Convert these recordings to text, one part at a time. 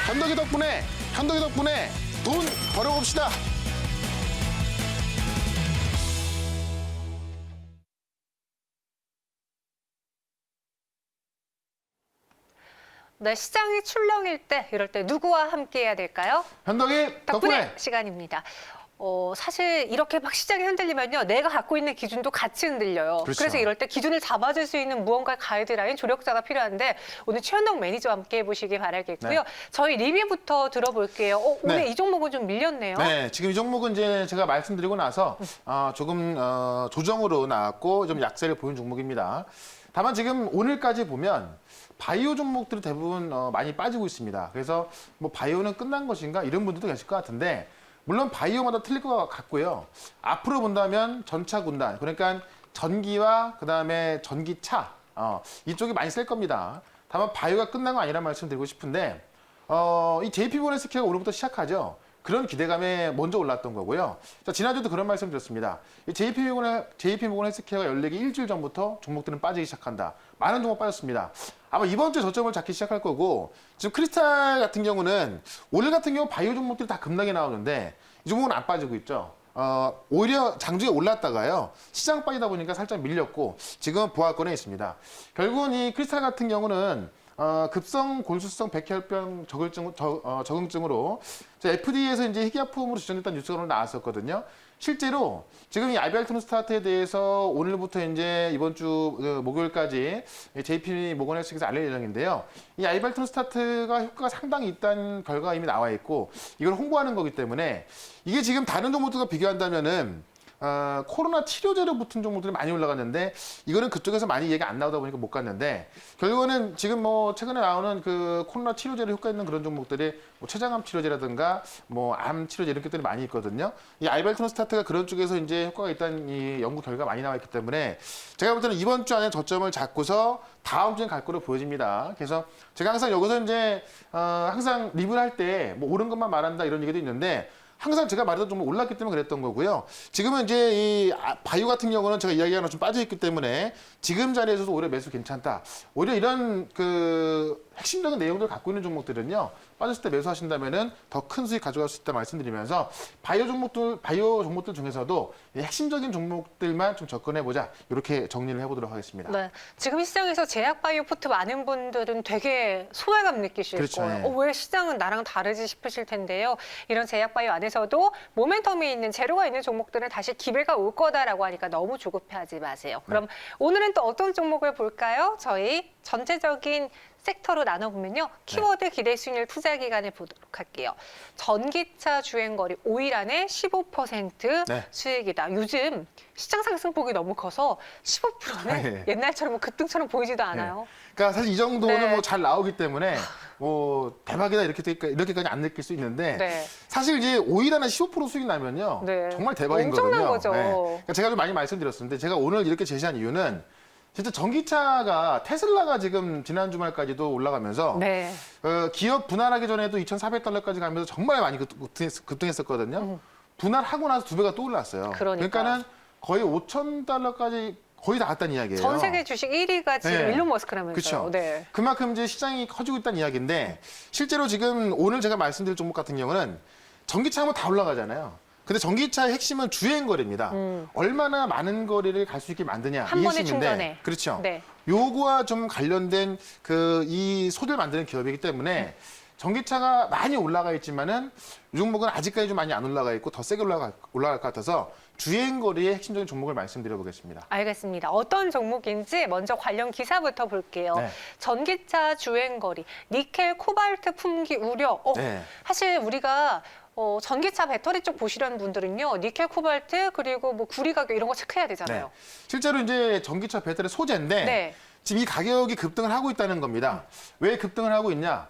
현덕이 덕분에 돈 벌어봅시다. 네, 시장이 출렁일 때, 이럴 때 누구와 함께 해야 될까요? 현덕이 덕분에. 시간입니다. 사실 이렇게 막 시장이 흔들리면요, 내가 갖고 있는 기준도 같이 흔들려요. 그렇죠. 그래서 이럴 때 기준을 잡아줄 수 있는 무언가 가이드라인, 조력자가 필요한데 오늘 최현덕 매니저와 함께 해보시기 바라겠고요. 네. 저희 리뷰부터 들어볼게요. 오늘 네. 이 종목은 좀 밀렸네요. 네, 지금 이 종목은 이제 제가 말씀드리고 나서 조금 조정으로 나왔고 좀 약세를 보인 종목입니다. 다만 지금 오늘까지 보면 바이오 종목들이 대부분 많이 빠지고 있습니다. 그래서 뭐 바이오는 끝난 것인가 이런 분들도 계실 것 같은데 물론 바이오마다 틀릴 것 같고요. 앞으로 본다면 전차 군단, 그러니까 전기와 그다음에 전기차 이쪽이 많이 쓸 겁니다. 다만 바이오가 끝난 건 아니란 말씀 드리고 싶은데 이 JP모건스퀘어가 오늘부터 시작하죠. 그런 기대감에 먼저 올랐던 거고요. 자, 지난주도 그런 말씀 드렸습니다. 이 JP모건 헬스케어가 연락이 일주일 전부터 종목들은 빠지기 시작한다. 많은 종목 빠졌습니다. 아마 이번 주에 저점을 잡기 시작할 거고 지금 크리스탈 같은 경우는 오늘 같은 경우 바이오 종목들이 다 급락이 나오는데 이 종목은 안 빠지고 있죠. 오히려 장중에 올랐다가요. 시장 빠지다 보니까 살짝 밀렸고 지금은 보합권에 있습니다. 결국은 이 크리스탈 같은 경우는 급성 골수성 백혈병 적응증으로 FDA에서 이제 희귀약품으로 지정됐다는 뉴스가 오늘 나왔었거든요. 실제로 지금 이 알벨트론스타트에 대해서 오늘부터 이제 이번 주 목요일까지 JP모건 헬스케어에서 알릴 예정인데요. 이 알벨트론스타트가 효과가 상당히 있다는 결과가 이미 나와 있고 이걸 홍보하는 거기 때문에 이게 지금 다른 종목들과 비교한다면은 코로나 치료제로 붙은 종목들이 많이 올라갔는데 이거는 그쪽에서 많이 얘기가 안 나오다 보니까 못 갔는데 결국에는 지금 뭐 최근에 나오는 그 코로나 치료제로 효과 있는 그런 종목들이 뭐 췌장암 치료제라든가 뭐 암 치료제 이런 것들이 많이 있거든요. 이 알벨트론스타트가 그런 쪽에서 이제 효과가 있다는 이 연구 결과가 많이 나와 있기 때문에 제가 볼 때는 이번 주 안에 저점을 잡고서 다음 주에 갈 거로 보여집니다. 그래서 제가 항상 여기서 이제 항상 리뷰를 할 때 뭐 옳은 것만 말한다 이런 얘기도 있는데 항상 제가 말했던 종목 올랐기 때문에 그랬던 거고요. 지금은 이제 이 바이오 같은 경우는 제가 이야기하는 좀 빠져있기 때문에 지금 자리에서도 오히려 매수 괜찮다. 오히려 이런 그 핵심적인 내용들을 갖고 있는 종목들은요. 빠졌을 때 매수하신다면은 더 큰 수익 가져갈 수 있다 말씀드리면서 바이오 종목들 중에서도 이 핵심적인 종목들만 좀 접근해보자. 이렇게 정리를 해보도록 하겠습니다. 네, 지금 시장에서 제약바이오 포트 많은 분들은 되게 소외감 느끼실 그렇죠, 거예요. 예. 왜 시장은 나랑 다르지 싶으실 텐데요. 이런 제약바이오 안에서도 모멘텀이 있는 재료가 있는 종목들은 다시 기회가 올 거다라고 하니까 너무 조급해하지 마세요. 그럼 오늘은 또 어떤 종목을 볼까요? 저희 전체적인 섹터로 나눠보면요. 키워드 기대 수익률 투자 기간을 보도록 할게요. 전기차 주행거리 5일 안에 15% 네. 수익이다. 요즘 시장 상승폭이 너무 커서 15%는 네. 옛날처럼 뭐 급등처럼 보이지도 않아요. 그러니까 사실 이 정도는 네. 뭐 잘 나오기 때문에 뭐 대박이다 이렇게까지 안 느낄 수 있는데 네. 사실 이제 5일 안에 15% 수익 나면요. 네. 정말 대박인 엄청난 거거든요. 거죠. 그러니까 제가 좀 많이 말씀드렸었는데 제가 오늘 이렇게 제시한 이유는 진짜 전기차가 테슬라가 지금 지난 주말까지도 올라가면서 네. 기업 분할하기 전에도 2,400달러까지 가면서 정말 많이 급등했었거든요. 분할하고 나서 2배가 또 올랐어요. 그러니까요. 그러니까는 거의 5,000달러까지 거의 다 갔다는 이야기예요. 전 세계 주식 1위가 지금 네. 일론 머스크라면서요. 그렇죠. 네. 그만큼 이제 시장이 커지고 있다는 이야기인데 실제로 지금 오늘 제가 말씀드릴 종목 같은 경우는 전기차 하면 다 올라가잖아요. 근데 전기차의 핵심은 주행 거리입니다. 얼마나 많은 거리를 갈 수 있게 만드냐 한 이 번에 핵심인데 충전해. 그렇죠. 네. 요거와 좀 관련된 이 소재를 만드는 기업이기 때문에 전기차가 많이 올라가 있지만은 이 종목은 아직까지 좀 많이 안 올라가 있고 더 세게 올라갈 것 같아서 주행 거리의 핵심적인 종목을 말씀드려 보겠습니다. 알겠습니다. 어떤 종목인지 먼저 관련 기사부터 볼게요. 네. 전기차 주행거리, 니켈, 코발트 품귀 우려. 네. 사실 우리가 전기차 배터리 쪽 보시려는 분들은요, 니켈, 코발트, 그리고 뭐 구리 가격 이런 거 체크해야 되잖아요. 실제로 이제 전기차 배터리 소재인데 네. 지금 이 가격이 급등을 하고 있다는 겁니다. 왜 급등을 하고 있냐?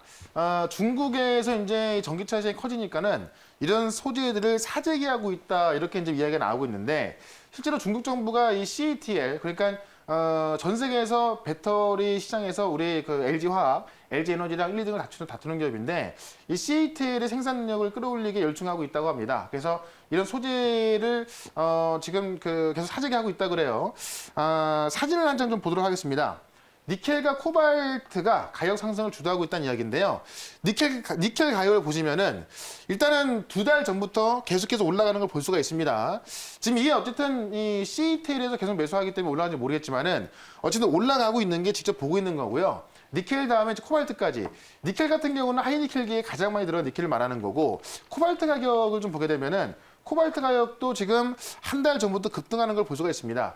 중국에서 이제 전기차 시장이 커지니까는 이런 소재들을 사재기하고 있다 이렇게 이제 이야기가 나오고 있는데 실제로 중국 정부가 이 CATL 그러니까 전 세계에서 배터리 시장에서 우리 그 LG화학, LG에너지랑 1, 2등을 다투는 기업인데 이 CATL의 생산력을 끌어올리게 열중하고 있다고 합니다. 그래서 이런 소재를 지금 계속 사재기하고 있다 그래요. 사진을 한 장 좀 보도록 하겠습니다. 니켈과 코발트가 가격 상승을 주도하고 있다는 이야기인데요. 니켈 가격을 보시면은 일단은 2달 전부터 계속해서 올라가는 걸 볼 수가 있습니다. 지금 이게 어쨌든 이 CATL에서 계속 매수하기 때문에 올라가는지 모르겠지만은 어쨌든 올라가고 있는 게 직접 보고 있는 거고요. 니켈 다음에 이제 코발트까지. 니켈 같은 경우는 하이니켈기에 가장 많이 들어간 니켈을 말하는 거고, 코발트 가격을 좀 보게 되면은 코발트 가격도 지금 한 달 전부터 급등하는 걸 볼 수가 있습니다.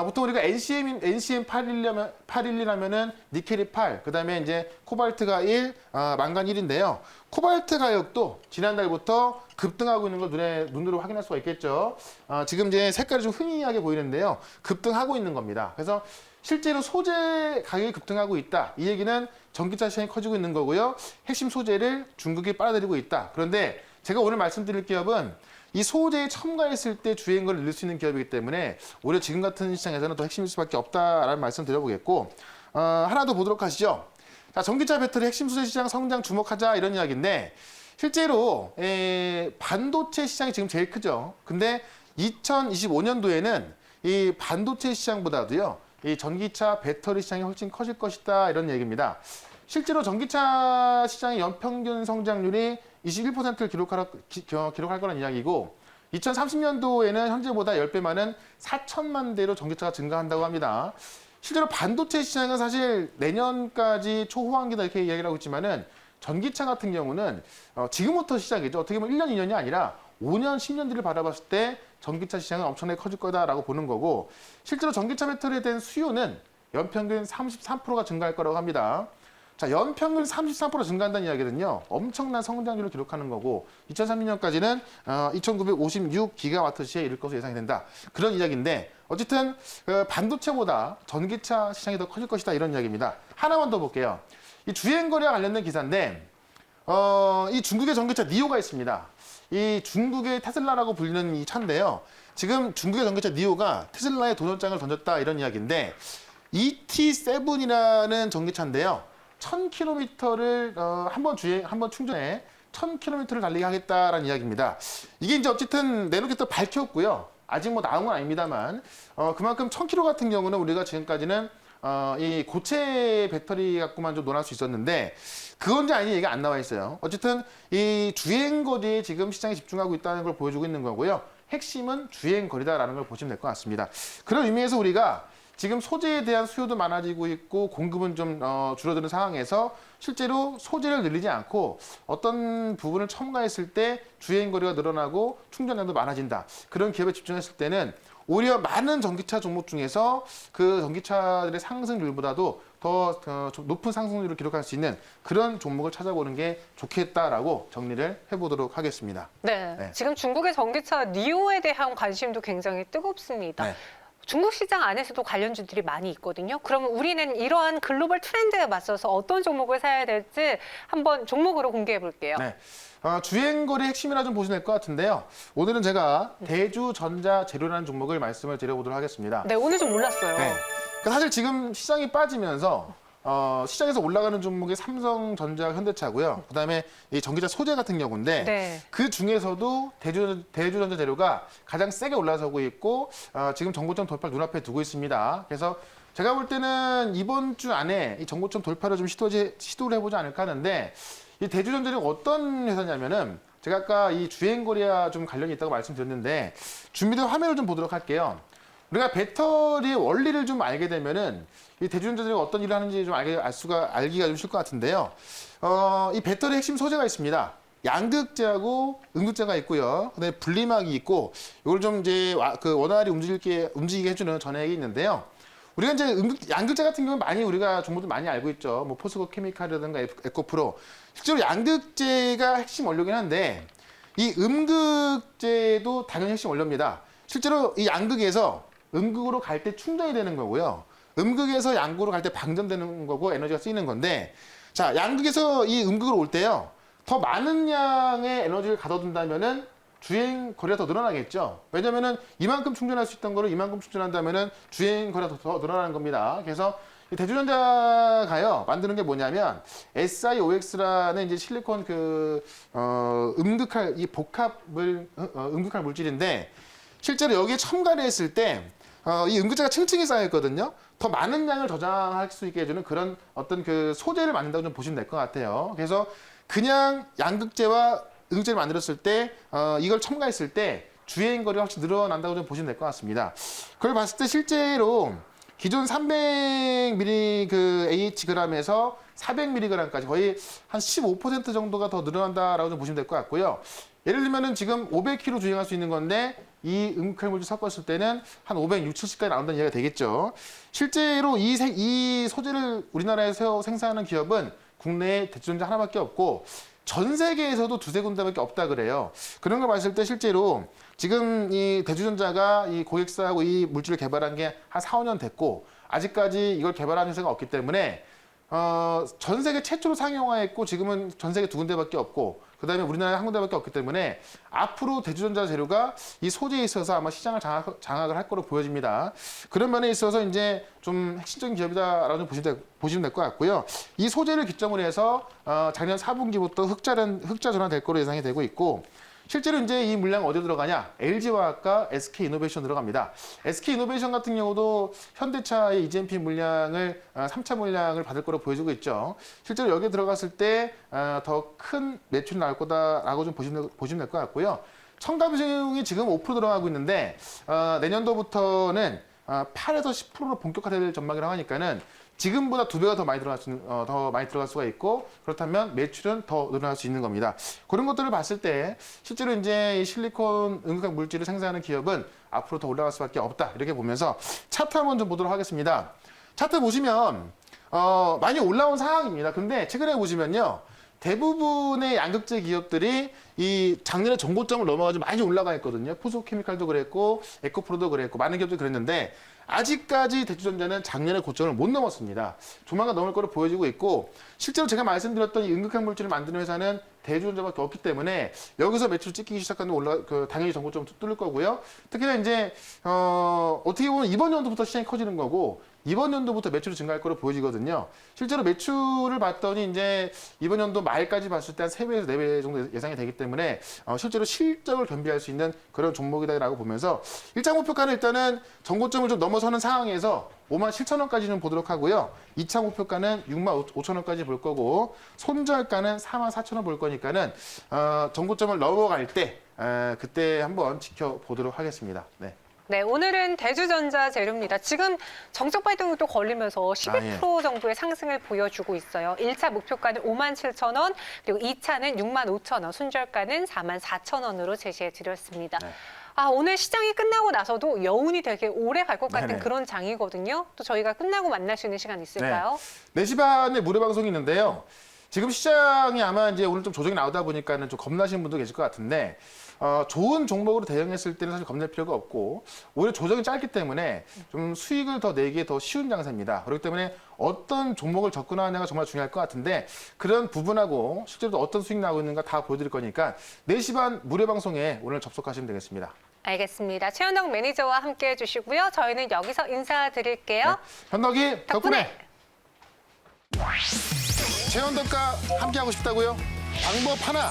보통 우리가 NCM 811하면은 니켈이 8, 그 다음에 이제 코발트가 1, 망간 1인데요. 코발트 가격도 지난달부터 급등하고 있는 걸 눈으로 확인할 수가 있겠죠. 지금 이제 색깔이 좀 흥미하게 보이는데요. 급등하고 있는 겁니다. 그래서 실제로 소재 가격이 급등하고 있다. 이 얘기는 전기차 시장이 커지고 있는 거고요. 핵심 소재를 중국이 빨아들이고 있다. 그런데 제가 오늘 말씀드릴 기업은 이 소재에 첨가했을 때 주행거리를 늘릴 수 있는 기업이기 때문에 오히려 지금 같은 시장에서는 더 핵심일 수밖에 없다라는 말씀 드려보겠고, 하나 더 보도록 하시죠. 자, 전기차 배터리 핵심 소재 시장 성장 주목하자 이런 이야기인데, 실제로 반도체 시장이 지금 제일 크죠. 근데 2025년도에는 이 반도체 시장보다도요, 이 전기차 배터리 시장이 훨씬 커질 것이다 이런 얘기입니다. 실제로 전기차 시장의 연평균 성장률이 21%를 기록할 거라는 이야기고, 2030년도에는 현재보다 10배 많은 4천만 대로 전기차가 증가한다고 합니다. 실제로 반도체 시장은 사실 내년까지 초호황기다 이렇게 이야기를 하고 있지만은, 전기차 같은 경우는 지금부터 시작이죠. 어떻게 보면 1년, 2년이 아니라 5년, 10년 뒤를 바라봤을 때 전기차 시장은 엄청나게 커질 거다라고 보는 거고, 실제로 전기차 배터리에 대한 수요는 연평균 33%가 증가할 거라고 합니다. 자, 연평균 33% 증가한다는 이야기는요, 엄청난 성장률을 기록하는 거고, 2030년까지는 2,956기가와트시에 이를 것으로 예상이 된다. 그런 이야기인데, 어쨌든 반도체보다 전기차 시장이 더 커질 것이다 이런 이야기입니다. 하나만 더 볼게요. 이 주행거리와 관련된 기사인데, 이 중국의 전기차 니오가 있습니다. 이 중국의 테슬라라고 불리는 이 차인데요. 지금 중국의 전기차 니오가 테슬라에 도전장을 던졌다 이런 이야기인데, ET7이라는 전기차인데요. 1000km를 한번 충전해 1000km를 달리게 하겠다라는 이야기입니다. 이게 이제 어쨌든 내놓겠다 밝혔고요. 아직 뭐 나온 건 아닙니다만, 그만큼 1000km 같은 경우는 우리가 지금까지는 이 고체 배터리 갖고만 좀 논할 수 있었는데, 그건지 아닌지 얘기가 안 나와 있어요. 어쨌든 이 주행거리에 지금 시장에 집중하고 있다는 걸 보여주고 있는 거고요. 핵심은 주행거리다라는 걸 보시면 될 것 같습니다. 그런 의미에서 우리가 지금 소재에 대한 수요도 많아지고 있고 공급은 좀 줄어드는 상황에서 실제로 소재를 늘리지 않고 어떤 부분을 첨가했을 때 주행거리가 늘어나고 충전량도 많아진다. 그런 기업에 집중했을 때는 오히려 많은 전기차 종목 중에서 그 전기차들의 상승률보다도 더 높은 상승률을 기록할 수 있는 그런 종목을 찾아보는 게 좋겠다라고 정리를 해보도록 하겠습니다. 네. 지금 중국의 전기차 니오에 대한 관심도 굉장히 뜨겁습니다. 네. 중국 시장 안에서도 관련주들이 많이 있거든요. 그러면 우리는 이러한 글로벌 트렌드에 맞서서 어떤 종목을 사야 될지 한번 종목으로 공개해 볼게요. 네. 주행거리 핵심이라 좀 보시면 될 것 같은데요. 오늘은 제가 대주전자재료라는 종목을 말씀을 드려보도록 하겠습니다. 네, 오늘 좀 올랐어요. 네. 사실 지금 시장이 빠지면서 시장에서 올라가는 종목이 삼성전자, 현대차고요. 그다음에 이 전기차 소재 같은 경우인데, 네. 그 중에서도 대주전자 재료가 가장 세게 올라서고 있고 지금 정고점 돌파를 눈앞에 두고 있습니다. 그래서 제가 볼 때는 이번 주 안에 이 정고점 돌파를 좀 시도를 해보지 않을까 하는데, 이 대주전자는 어떤 회사냐면은 제가 아까 이 주행거리와 좀 관련이 있다고 말씀드렸는데, 준비된 화면을 좀 보도록 할게요. 우리가 배터리의 원리를 좀 알게 되면은 이 대주전자들이 어떤 일을 하는지 좀 알기가 좀 쉬울 것 같은데요. 이 배터리 핵심 소재가 있습니다. 양극재하고 음극재가 있고요. 그다음에 분리막이 있고, 이걸 좀 이제 원활히 움직이게 해주는 전해액이 있는데요. 우리가 이제 양극재 같은 경우는 많이 우리가 정보도 많이 알고 있죠. 뭐 포스코 케미칼이라든가 에코프로. 실제로 양극재가 핵심 원료긴 한데, 이 음극재도 당연히 핵심 원료입니다. 실제로 이 양극에서 음극으로 갈 때 충전이 되는 거고요. 음극에서 양극으로 갈 때 방전되는 거고 에너지가 쓰이는 건데, 자, 양극에서 이 음극으로 올 때요, 더 많은 양의 에너지를 가둬둔다면은 주행 거리가 더 늘어나겠죠. 왜냐면은 이만큼 충전할 수 있던 거를 이만큼 충전한다면은 주행 거리가 더 늘어나는 겁니다. 그래서 이 대주전자가요, 만드는 게 뭐냐면 SiOX라는 이제 실리콘 음극할 이 음극할 물질인데, 실제로 여기에 첨가를 했을 때 이 음극재가 층층이 쌓여 있거든요. 더 많은 양을 저장할 수 있게 해주는 그런 어떤 그 소재를 만든다고 좀 보시면 될 것 같아요. 그래서 그냥 양극재와 응극재를 만들었을 때 이걸 첨가했을 때 주행 거리가 확실히 늘어난다고 좀 보시면 될 것 같습니다. 그걸 봤을 때 실제로 기존 300mg 그 Hg에서 400mg까지 거의 한 15% 정도가 더 늘어난다라고 좀 보시면 될 것 같고요. 예를 들면은 지금 500km 주행할 수 있는 건데 이 응극물질 섞었을 때는 한 560, 70까지 나온다는 이야기가 되겠죠. 실제로 이 소재를 우리나라에서 생산하는 기업은 국내에 대주전자 하나밖에 없고 전 세계에서도 두세 군데밖에 없다 그래요. 그런 걸 봤을 때 실제로 지금 이 대주전자가 이 고객사하고 이 물질을 개발한 게 한 4, 5년 됐고 아직까지 이걸 개발하는 회사가 없기 때문에 전 세계 최초로 상용화했고 지금은 전 세계 두 군데밖에 없고 그다음에 우리나라에 한 군데밖에 없기 때문에 앞으로 대주전자 재료가 이 소재에 있어서 아마 시장을 장악을 할 거로 보여집니다. 그런 면에 있어서 이제 좀 핵심적인 기업이다라고 보시면 될 것 같고요. 이 소재를 기점으로 해서 작년 4분기부터 흑자 전환될 거로 예상이 되고 있고 실제로 이제 이 물량 어디로 들어가냐? LG화학과 SK이노베이션 들어갑니다. SK이노베이션 같은 경우도 현대차의 EGMP 물량을 3차 물량을 받을 거로 보여지고 있죠. 실제로 여기에 들어갔을 때 더 큰 매출이 나올 거다라고 좀 보시면 될 것 같고요. 첨가 비중이 지금 5% 들어가고 있는데 내년도부터는 8에서 10%로 본격화될 전망이라고 하니까는 지금보다 2배가 더 많이 들어갈 수가 있고 그렇다면 매출은 더 늘어날 수 있는 겁니다. 그런 것들을 봤을 때 실제로 이제 이 실리콘 응급학 물질을 생산하는 기업은 앞으로 더 올라갈 수밖에 없다 이렇게 보면서 차트 한번 좀 보도록 하겠습니다. 차트 보시면 많이 올라온 상황입니다. 근데 최근에 보시면요. 대부분의 양극재 기업들이 이 작년에 정고점을 넘어가지고 많이 올라가 있거든요. 포스코케미칼도 그랬고 에코프로도 그랬고 많은 기업들이 그랬는데 아직까지 대주전자는 작년에 고점을 못 넘었습니다. 조만간 넘을 거로 보여지고 있고 실제로 제가 말씀드렸던 이 응급학 물질을 만드는 회사는 대주전자밖에 없기 때문에 여기서 매출 찍히기 시작하면 당연히 정고점을 뚫을 거고요. 특히나 이제 어떻게 보면 이번 연도부터 시장이 커지는 거고 이번 연도부터 매출이 증가할 거로 보여지거든요. 실제로 매출을 봤더니 이제 이번 연도 말까지 봤을 때 한 3배에서 4배 정도 예상이 되기 때문에 실제로 실적을 겸비할 수 있는 그런 종목이다라고 보면서 1차 목표가는 일단은 정고점을 좀 넘어서는 상황에서 57,000원까지 좀 보도록 하고요. 2차 목표가는 65,000원까지 볼 거고 손절가는 44,000원 볼 거니까는 정고점을 넘어갈 때 그때 한번 지켜보도록 하겠습니다. 네. 네, 오늘은 대주전자 재료입니다. 지금 정적 발동이 또 걸리면서 12% 정도의 상승을 보여주고 있어요. 1차 목표가는 57,000원, 그리고 2차는 65,000원, 순절가는 44,000원으로 제시해 드렸습니다. 네. 오늘 시장이 끝나고 나서도 여운이 되게 오래 갈 것 같은 그런 장이거든요. 또 저희가 끝나고 만날 수 있는 시간 있을까요? 네. 4시 반에 무료 방송이 있는데요. 지금 시장이 아마 이제 오늘 좀 조정이 나오다 보니까는 좀 겁나시는 분도 계실 것 같은데 좋은 종목으로 대응했을 때는 사실 겁낼 필요가 없고 오히려 조정이 짧기 때문에 좀 수익을 더 내기에 더 쉬운 장세입니다. 그렇기 때문에 어떤 종목을 접근하느냐가 정말 중요할 것 같은데 그런 부분하고 실제로 어떤 수익 나오고 있는가 다 보여드릴 거니까 4시 반 무료 방송에 오늘 접속하시면 되겠습니다. 알겠습니다. 최현덕 매니저와 함께 해주시고요. 저희는 여기서 인사드릴게요. 네. 현덕이 덕분에. 최현덕과 함께하고 싶다고요? 방법 하나.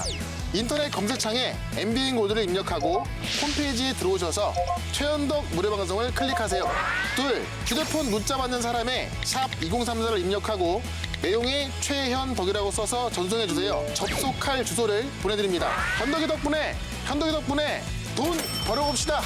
인터넷 검색창에 MBN 코드를 입력하고 홈페이지에 들어오셔서 최현덕 무료방송을 클릭하세요. 둘, 휴대폰 문자 받는 사람의 샵 2034를 입력하고 내용에 최현덕이라고 써서 전송해주세요. 접속할 주소를 보내드립니다. 현덕이 덕분에 돈 벌어봅시다.